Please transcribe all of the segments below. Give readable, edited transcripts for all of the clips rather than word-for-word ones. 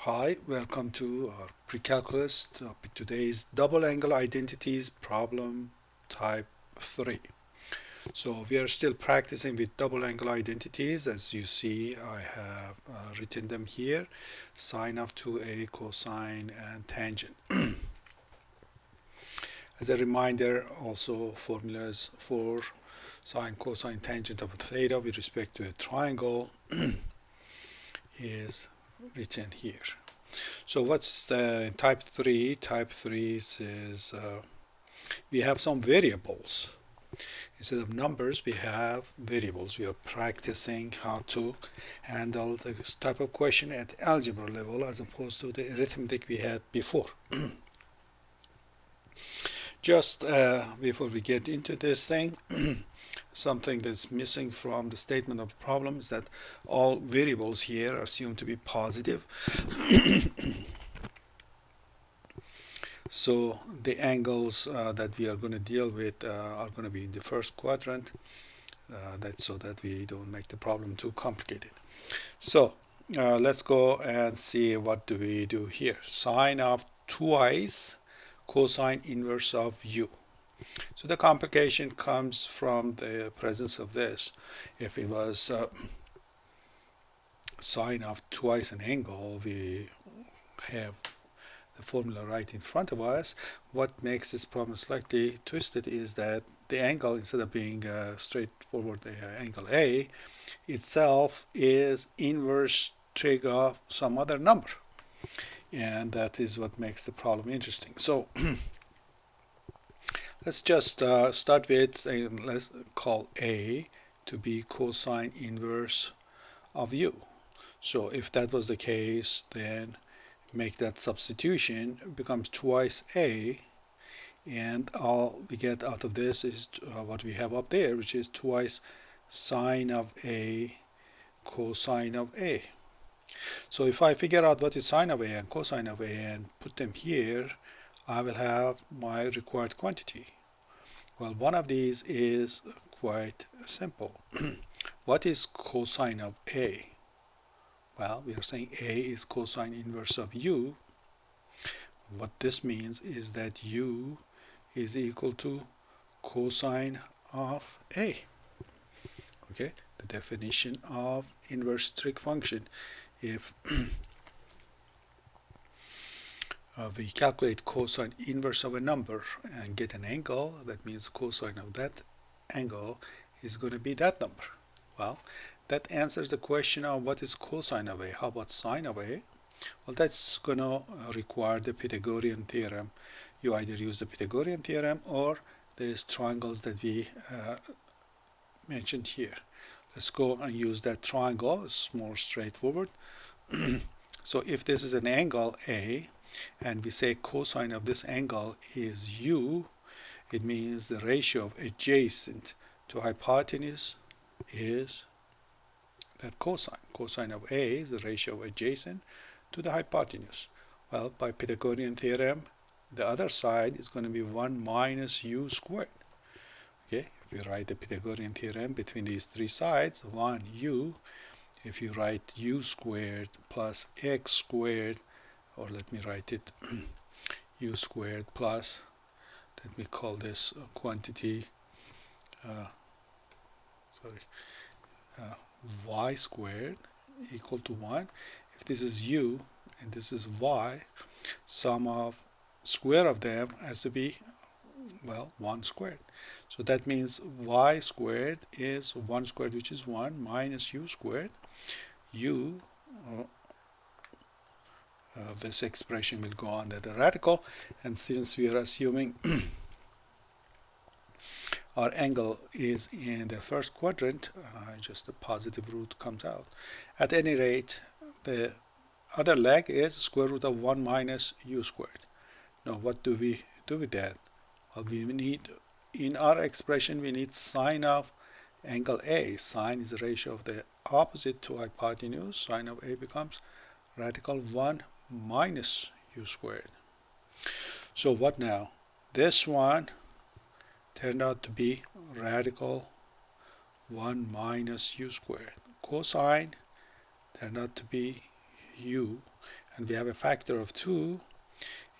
Hi, welcome to our pre-calculus topic. Today is double angle identities problem type 3. So we are still practicing with double angle identities. As you see, I have written them here: sine of 2a, cosine, and tangent. As a reminder, also formulas for sine, cosine, tangent of theta with respect to a triangle is written here. So what's the type 3? Type 3 says we have some variables. Instead of numbers, we have variables. We are practicing how to handle this type of question at algebra level as opposed to the arithmetic we had before. Just before we get into this thing, something that's missing from the statement of the problem is that all variables here are assumed to be positive. So the angles that we are going to deal with are going to be in the first quadrant, so that we don't make the problem too complicated. So let's go and see what do we do here. Sine of twice cosine inverse of u. So the complication comes from the presence of this. If it was sine of twice an angle, we have the formula right in front of us. What makes this problem slightly twisted is that the angle, instead of being straightforward angle A, itself is inverse trig of some other number. And that is what makes the problem interesting. So let's just start with, let's call A to be cosine inverse of u. So if that was the case, then make that substitution, it becomes twice a, and all we get out of this is what we have up there, which is twice sine of a cosine of a. So if I figure out what is sine of a and cosine of a and put them here, I will have my required quantity. Well, one of these is quite simple. What is cosine of a? Well, we are saying a is cosine inverse of u. What this means is that u is equal to cosine of a. Okay, the definition of inverse trig function. If we calculate cosine inverse of a number and get an angle, that means cosine of that angle is going to be that number. Well, that answers the question of what is cosine of a. How about sine of a? Well, that's going to require the Pythagorean theorem. You either use the Pythagorean theorem or these triangles that we mentioned here. Let's go and use that triangle. It's more straightforward. So if this is an angle A, and we say cosine of this angle is u, it means the ratio of adjacent to hypotenuse is that cosine. Cosine of A is the ratio of adjacent to the hypotenuse. Well, by Pythagorean theorem, the other side is going to be 1 minus u squared. Okay, if you write the Pythagorean theorem between these three sides, 1u, if you write u squared plus x squared, or let me write it u squared plus, let me call this quantity y squared equal to 1. If this is u and this is y, sum of square of them has to be, well, 1 squared. So that means y squared is 1 squared, which is 1, minus u squared. U, this expression will go under the radical, and since we are assuming our angle is in the first quadrant, just the positive root comes out. At any rate, the other leg is square root of 1 minus u squared. Now what do we do with that? Well, we need, in our expression, we need sine of angle A. Sine is the ratio of the opposite to hypotenuse. Sine of A becomes radical 1 minus u squared. So what now? This one turned out to be radical 1 minus u squared. Cosine turned out to be u, and we have a factor of 2,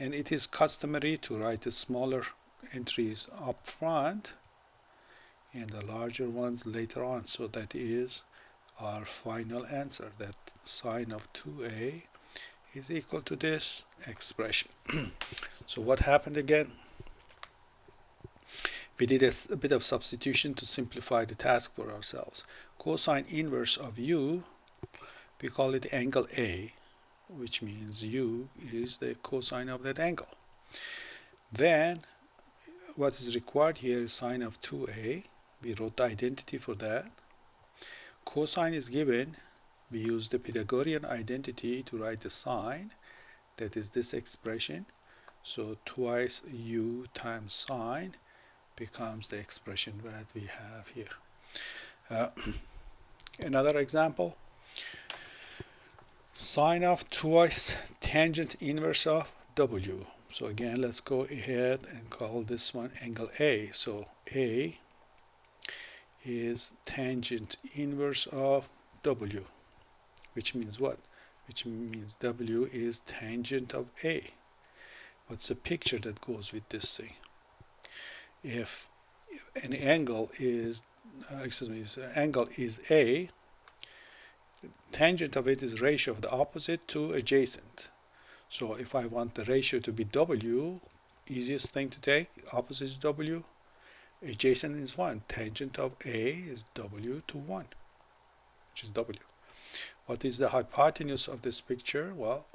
and it is customary to write the smaller entries up front and the larger ones later on. So that is our final answer, that sine of 2a is equal to this expression. So what happened again? We did a bit of substitution to simplify the task for ourselves. Cosine inverse of u, we call it angle A, which means u is the cosine of that angle. Then what is required here is sine of 2a. We wrote the identity for that. Cosine is given. We use the Pythagorean identity to write the sine. That is this expression. So twice u times sine becomes the expression that we have here. Another example. Sine of twice tangent inverse of w. So again, let's go ahead and call this one angle A. So A is tangent inverse of w, which means what? Which means w is tangent of A. What's the picture that goes with this thing? If an angle is, angle is A, tangent of it is ratio of the opposite to adjacent. So if I want the ratio to be w, easiest thing to take, opposite is w, adjacent is 1. Tangent of A is w to 1, which is w. What is the hypotenuse of this picture? Well,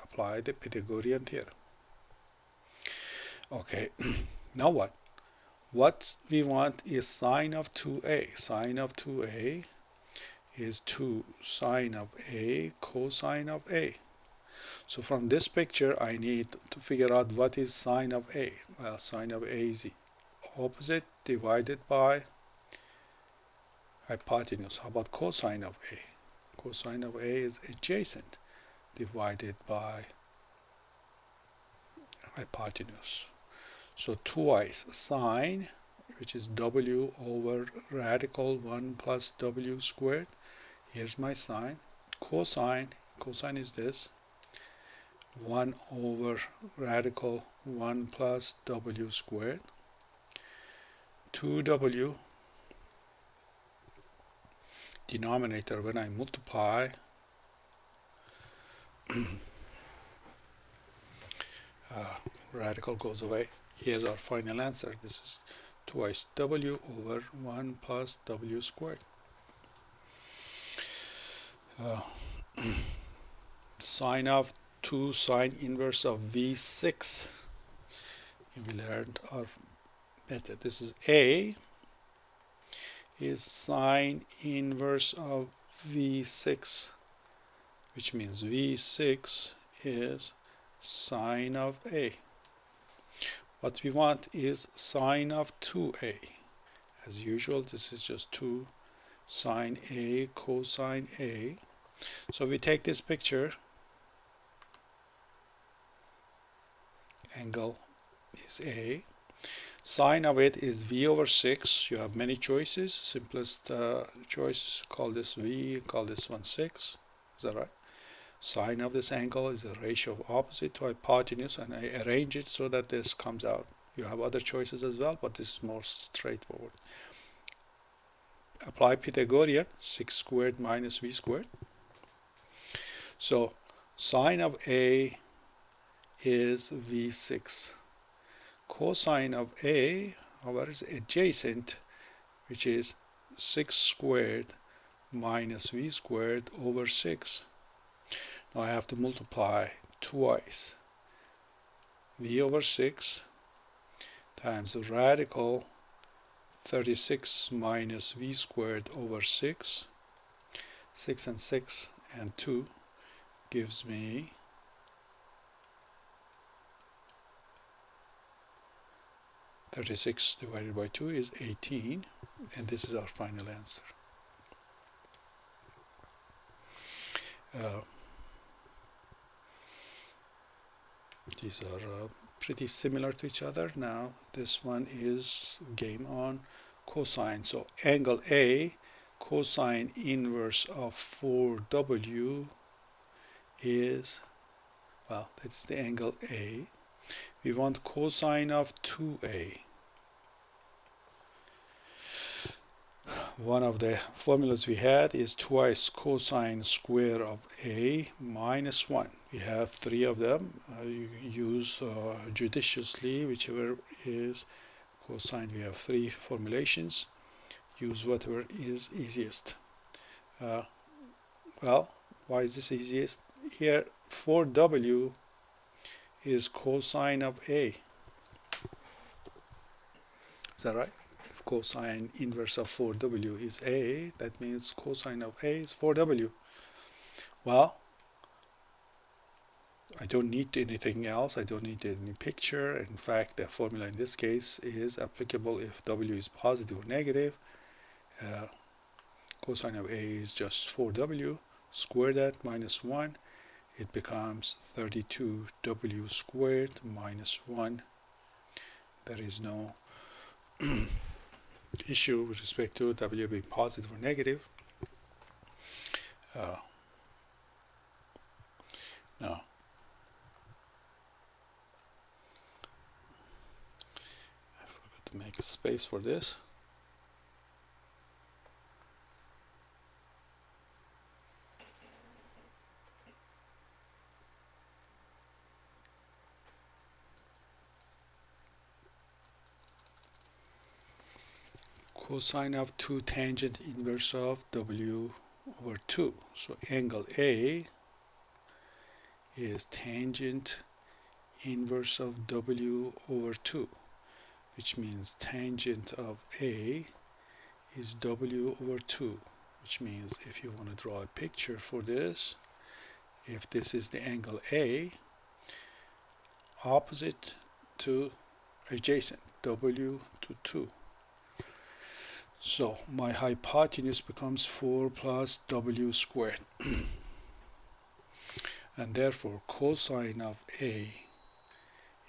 apply the Pythagorean theorem. Okay, now what? What we want is sine of 2a. Sine of 2a is 2 sine of a cosine of a. So from this picture, I need to figure out what is sine of a. Well, sine of a is the opposite divided by hypotenuse. How about cosine of a? Cosine of a is adjacent divided by hypotenuse. So twice sine, which is w over radical 1 plus w squared. Here's my sine. Cosine is this. 1 over radical 1 plus w squared. 2w. Denominator, when I multiply, radical goes away. Here's our final answer. This is twice w over 1 plus w squared. Sine of 2 sine inverse of v6. We learned our method. This is A is sine inverse of v6, which means v6 is sine of A. What we want is sine of 2a. As usual, this is just 2 sine A cosine A. So we take this picture. Angle is A. Sine of it is v over 6. You have many choices. Simplest choice, call this v, call this one 6. Is that right? Sine of this angle is the ratio of opposite to hypotenuse, and I arrange it so that this comes out. You have other choices as well, but this is more straightforward. Apply Pythagorean, 6 squared minus v squared. So sine of A is v6. Cosine of A, however, is adjacent, which is 6 squared minus v squared over 6. Now I have to multiply twice v over 6 times the radical 36 minus v squared over 6. 6 and 6 and 2 gives me 36 divided by 2 is 18, and this is our final answer. These are pretty similar to each other. Now this one is game on cosine. So angle A, cosine inverse of 4w is Well, that's the angle A. We want cosine of 2A. One of the formulas we had is twice cosine square of A minus 1. We have 3 of them. You use judiciously whichever is cosine. We have 3 formulations. Use whatever is easiest. Well, why is this easiest? Here 4W is cosine of A. Is that right? If cosine inverse of 4W is A, that means cosine of A is 4W. Well, I don't need anything else. I don't need any picture. In fact, the formula in this case is applicable if W is positive or negative. Cosine of A is just 4W. Square that minus 1. It becomes 32W squared minus 1. There is no issue with respect to W being positive or negative. Now, I forgot to make a space for this. Cosine of 2 tangent inverse of W over 2. So angle A is tangent inverse of W over 2, which means tangent of A is W over 2, which means if you want to draw a picture for this, if this is the angle A, opposite to adjacent, W to 2. So my hypotenuse becomes 4 plus W squared. And therefore cosine of A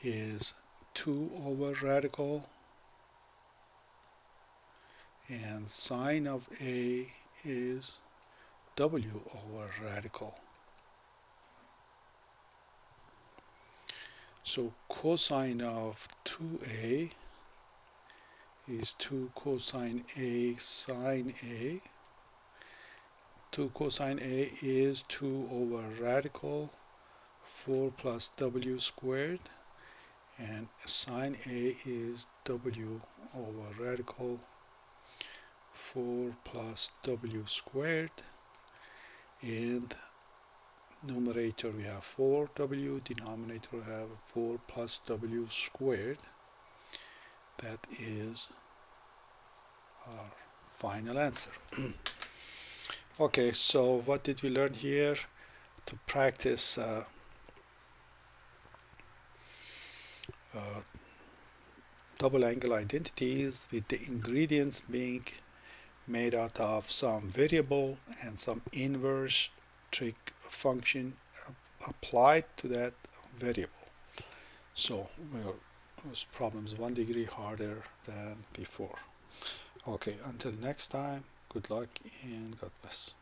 is 2 over radical, and sine of A is W over radical. So cosine of 2A is 2 cosine A sine A. 2 cosine A is 2 over radical 4 plus W squared, and sine A is W over radical 4 plus W squared, and numerator we have 4W, denominator we have 4 plus W squared. That is our final answer. Okay, so what did we learn here? To practice double angle identities with the ingredients being made out of some variable and some inverse trig function applied to that variable. So those problems 1 degree harder than before. Okay, until next time, good luck and God bless.